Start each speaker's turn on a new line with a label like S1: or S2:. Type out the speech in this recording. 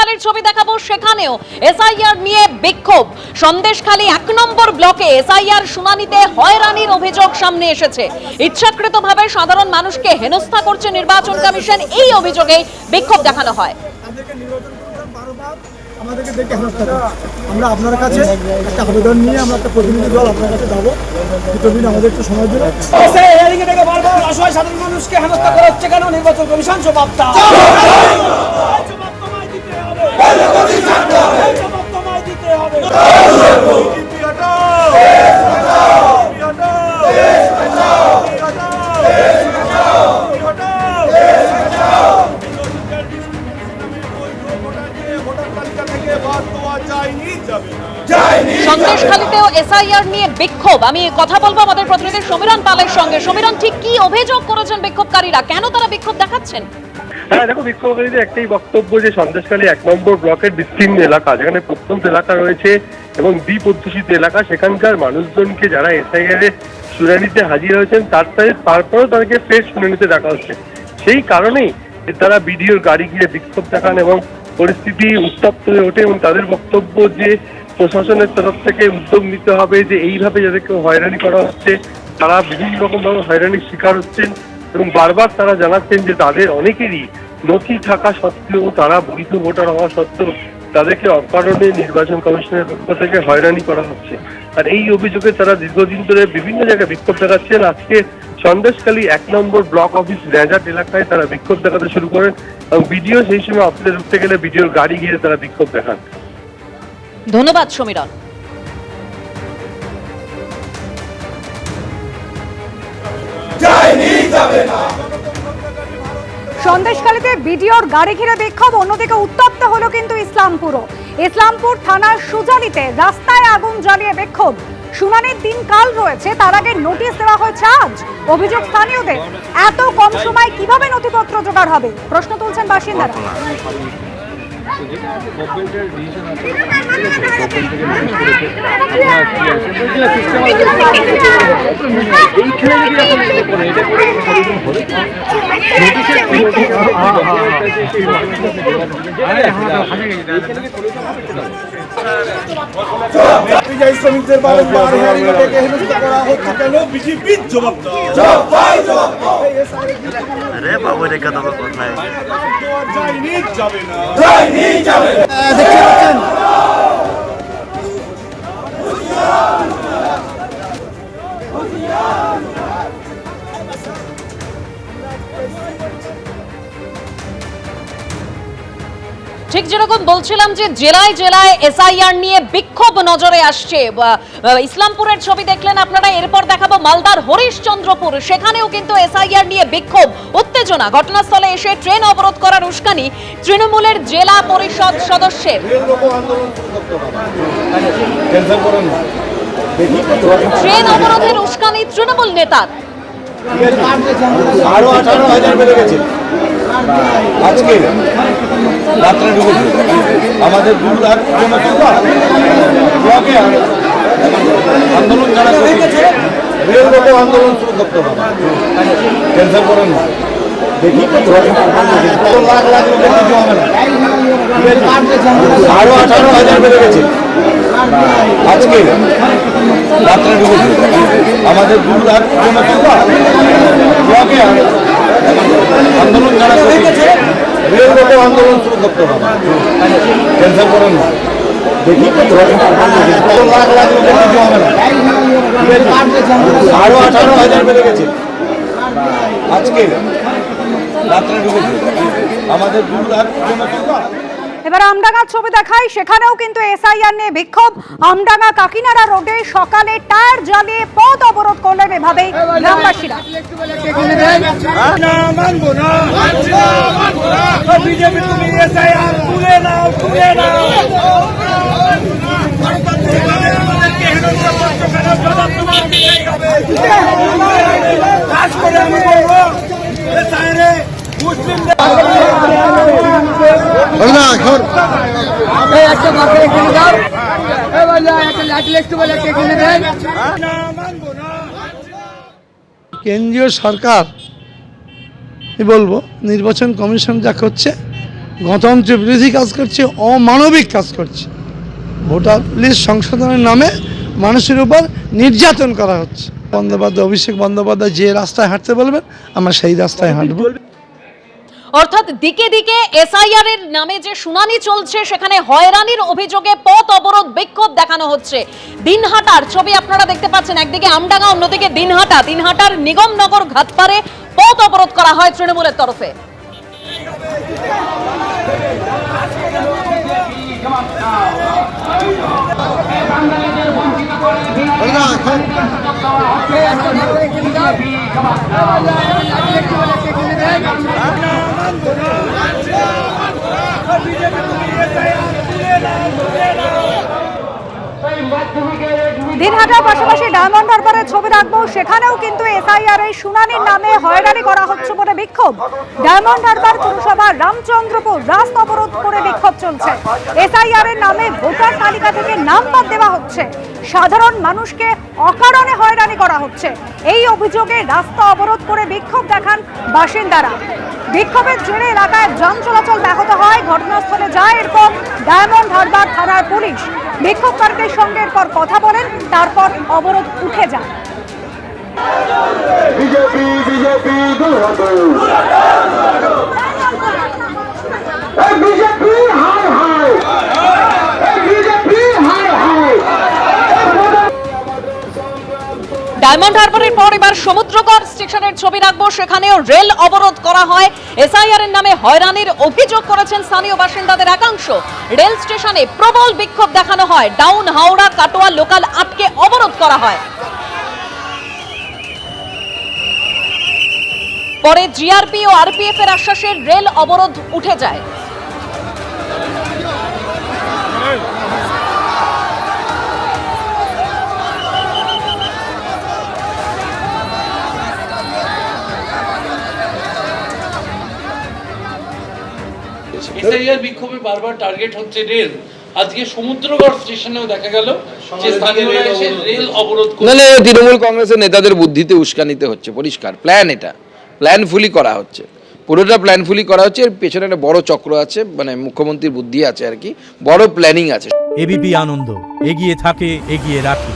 S1: সন্দেশখালীর ছবি দেখাবো, সেখানেও এসআইআর নিয়ে বিক্ষোভ। সন্দেশখালী 1 নম্বর ব্লকে এসআইআর শুনানিতে হয়রানির অভিযোগ সামনে এসেছে। ইচ্ছাকৃতভাবে সাধারণ মানুষকে হেনস্থা করছে নির্বাচন কমিশন, এই অভিযোগে বিক্ষোভ দেখানো হয়।
S2: আমাদেরকে দেখে হেনস্থা করে। আমরা আপনার কাছে একটা আবেদন নিয়ে আমরা একটা প্রতিনিধি দল আপনার কাছে যাবো, দুটো আমাদের একটু সময় দিন।
S3: বারবার অসহায় সাধারণ মানুষকে হেনস্থা করা হচ্ছে কেন? নির্বাচন কমিশন জবাব দাও।
S1: সন্দেশখালীতেও এসআইআর নিয়ে বিক্ষোভ। আমি কথা বলবো আমাদের প্রতিনিধি সমীরণ পালের সঙ্গে। সমীরণ, ঠিক কি অভিযোগ করেছেন বিক্ষোভকারীরা, কেন তারা বিক্ষোভ দেখাচ্ছেন?
S4: হ্যাঁ দেখো, বিক্ষোভকারীদের একটাই বক্তব্য যে সন্দেশখালী 1 নম্বর ব্লকের বিস্তীর্ণ এলাকা, যেখানে প্রত্যন্ত এলাকা রয়েছে এবং দ্বীপ অধ্যুষিত এলাকা, সেখানকার মানুষজনকে যারা এসআইআর এর শুনানিতে হাজির হয়েছেন তারপরেও তাদেরকে ফের শুনানিতে ডাকা হচ্ছে। সেই কারণেই তারা বিডিওর গাড়ি ঘিরে বিক্ষোভ দেখান এবং পরিস্থিতি উত্তপ্ত হয়ে ওঠে। এবং তাদের বক্তব্য যে প্রশাসনের তরফ থেকে উদ্যোগ নিতে হবে, যে এইভাবে যাদেরকে হয়রানি করা হচ্ছে, তারা বিভিন্ন রকমভাবে হয়রানির শিকার হচ্ছেন এবং বারবার তারা জানাচ্ছেন যে তাদের অনেকেরই নথি থাকা সত্ত্বেও, তারা বৈধ ভোটার হওয়া সত্ত্বেও তাদেরকে অকারণে নির্বাচন কমিশনের পক্ষ থেকে হয়রানি করা হচ্ছে। আর এই অভিযোগে তারা দীর্ঘদিন ধরে বিভিন্ন জায়গায় বিক্ষোভ দেখাচ্ছেন। আজকে সন্দেশখালী 1 নম্বর ব্লক অফিস রেজার্ট এলাকায় তারা বিক্ষোভ দেখাতে শুরু করেন এবং বিডিও সেই সময় অফিসে ঢুকতে গেলে বিডিওর গাড়ি ঘিরে তারা বিক্ষোভ দেখান।
S1: ধন্যবাদ সমীরণ।
S5: সন্দেশখালীতে বিডিওর গাড়ি ঘিরে বিক্ষোভ, অন্যদিকে উত্তপ্ত হলো কিন্তু ইসলামপুর থানার সুজালিতে রাস্তায় আগুন জ্বালিয়ে বিক্ষোভ। শুনানির দিন কাল রয়েছে, তার আগে নোটিশ দেওয়া হয়েছে আজ। অভিযোগ স্থানীয়দের, এত কম সময় কিভাবে নথিপত্র জোগাড় হবে, প্রশ্ন তুলছেন বাসিন্দারা।
S2: শ্রমিকদের বারবার হেনস্থা করা হচ্ছে কেন? বিজেপির জবাব দাও।
S6: अरे बाबू रे का तो কথা নাই
S2: যায়নি, যাবে না।
S5: দেখতে পাচ্ছেন
S1: ঠিক যেরকম বলছিলাম যে জেলায় জেলায় এসআইআর নিয়ে বিক্ষোভ নজরে আসছে। ইসলামপুরের ছবি দেখলেন আপনারা, এরপর দেখাবো মালদার হরিশ্চন্দ্রপুর, সেখানেও কিন্তু এসআইআর নিয়ে বিক্ষোভ, উত্তেজনা। ঘটনাস্থলে এসে ট্রেন অবরোধ করার উস্কানি তৃণমূলের জেলা পরিষদ সদস্যের। ট্রেন অবরোধের উস্কানি তৃণমূল নেতার।
S3: আরো 18,000 বেড়ে গেছে। আজকে রাত্রে ঢুকেছে আমাদের ব্লকে আন্দোলন যারা করেছে, রেলরোকো আন্দোলন শুরু করতে হবে। টেনশন করেন না, দেখি লাখ লাখ লোকের কিছু হবে না। আরো 18,000 বেড়ে গেছে। আজকে রাত্রে ঢুকেছে আমাদের ব্লকে আন্দোলন যারা করেছে, রেলরোকো আন্দোলন শুরু করতে হবে। টেনশন করেন না, দেখি লাখ লাখ লোকের কিছু হবে না। আরো 18,000 বেড়ে গেছে। আজকে রাত্রে ঢুকেছে আমাদের
S5: এবার আমডাঙ্গার ছবি দেখাই, সেখানেও কিন্তু এসআইআর নিয়ে বিক্ষোভ। আমডাঙ্গা কাকিনাড়া রোডে সকালে টায়ার জ্বালিয়ে পথ অবরোধ করলেন এভাবেই গ্রামবাসীরা।
S3: বিজেপি তুমি এসআইআর তুলে নাও, তুলে নাও। কাজ করে আমি বলবো এসআইআরে মুসলিমদের
S2: কেন্দ্রীয় সরকার বলবো, নির্বাচন কমিশন যা করছে
S7: গণতন্ত্র বিরোধী কাজ করছে, অমানবিক কাজ করছে। ভোটার লিস্ট সংশোধনের নামে মানুষের উপর নির্যাতন করা হচ্ছে। বন্দ্যোপাধ্যায়, অভিষেক বন্দ্যোপাধ্যায় যে রাস্তায় হাঁটতে বলবেন আমরা সেই রাস্তায় হাঁটবো।
S1: অর্থাৎ দিকে দিকে এসআইআর এর নামে যে শুনানি চলছে সেখানে হয়রানির অভিযোগে পথ অবরোধ বিক্ষোভ দেখানো হচ্ছে। দিনহাটার ছবি আপনারা দেখতে পাচ্ছেন, একদিকে আমডাঙ্গা অন্যদিকে দিনহাটার নিগমনগর ঘাটপাড়ে পথ অবরোধ করা হয় তৃণমূলের তরফে।
S5: দিনহাটার পাশাপাশি ডায়মন্ড হারবারের ছবি রাখবো, সেখানেও কিন্তু এসআইআর এর শুনানির নামে হয়রানি করা হচ্ছে বলে বিক্ষোভ। ডায়মন্ড হারবার পুরসভা রামচন্দ্রপুর রাস্তা অবরোধ করে বিক্ষোভ চলছে। এসআইআর এর নামে ভোটার তালিকা থেকে নাম বাদ দেওয়া হচ্ছে, সাধারণ মানুষকে অকারণে হয়রানি করা হচ্ছে। এই অভিযোগে রাস্তা অবরোধ করে বিক্ষোভ দেখান বাসিন্দারা। বিক্ষোভের জেরে এলাকায় যান চলাচল ব্যাহত হয়, ঘটনাস্থলে যায় এরপর ডায়মন্ড হারবার থানার পুলিশ। বিক্ষোভকারীদের সঙ্গে এরপর কথা বলেন, তারপর অবরোধ উঠে যায়।
S3: বিজেপি বিজেপি বিজেপি হাই হাই বিজেপি হাই হাই।
S1: ডায়মন্ড হারবারের পর এবার সমুদ্রগড় স্টেশনের ছবি রাখবো, সেখানেও রেল অবরোধ করা হয়। এসআইআর এর নামে হয়রানির অভিযোগ করেছেন স্থানীয় বাসিন্দাদের একাংশ। রেল স্টেশনে প্রবল বিক্ষোভ দেখানো হয়, ডাউন হাওড়া কাটোয়া লোকাল আটকে অবরোধ করা হয়। পরে জিআরপি ও আরপিএফ এর আশ্বাসে রেল অবরোধ উঠে যায়।
S8: এসআইআর বিক্ষোভে বারবার টার্গেট হচ্ছে রেল। আজকে সমুদ্রগড় স্টেশনেও দেখা গেল যে স্থানীয়রা এসে রেল অবরোধ করে।
S9: নাহলে তৃণমূল কংগ্রেসের নেতাদের বুদ্ধিতে উস্কানিতে হচ্ছে, পরিষ্কার প্ল্যান। এটা প্ল্যানফুলি করা হচ্ছে, পুরোটা প্ল্যানফুলি করা হচ্ছে। এর পেছনে একটা বড় চক্র আছে, মানে মুখ্যমন্ত্রীর বুদ্ধি আছে আর কি, বড় প্ল্যানিং আছে।
S10: এবিপি আনন্দ এগিয়ে থাকে, এগিয়ে রাখে।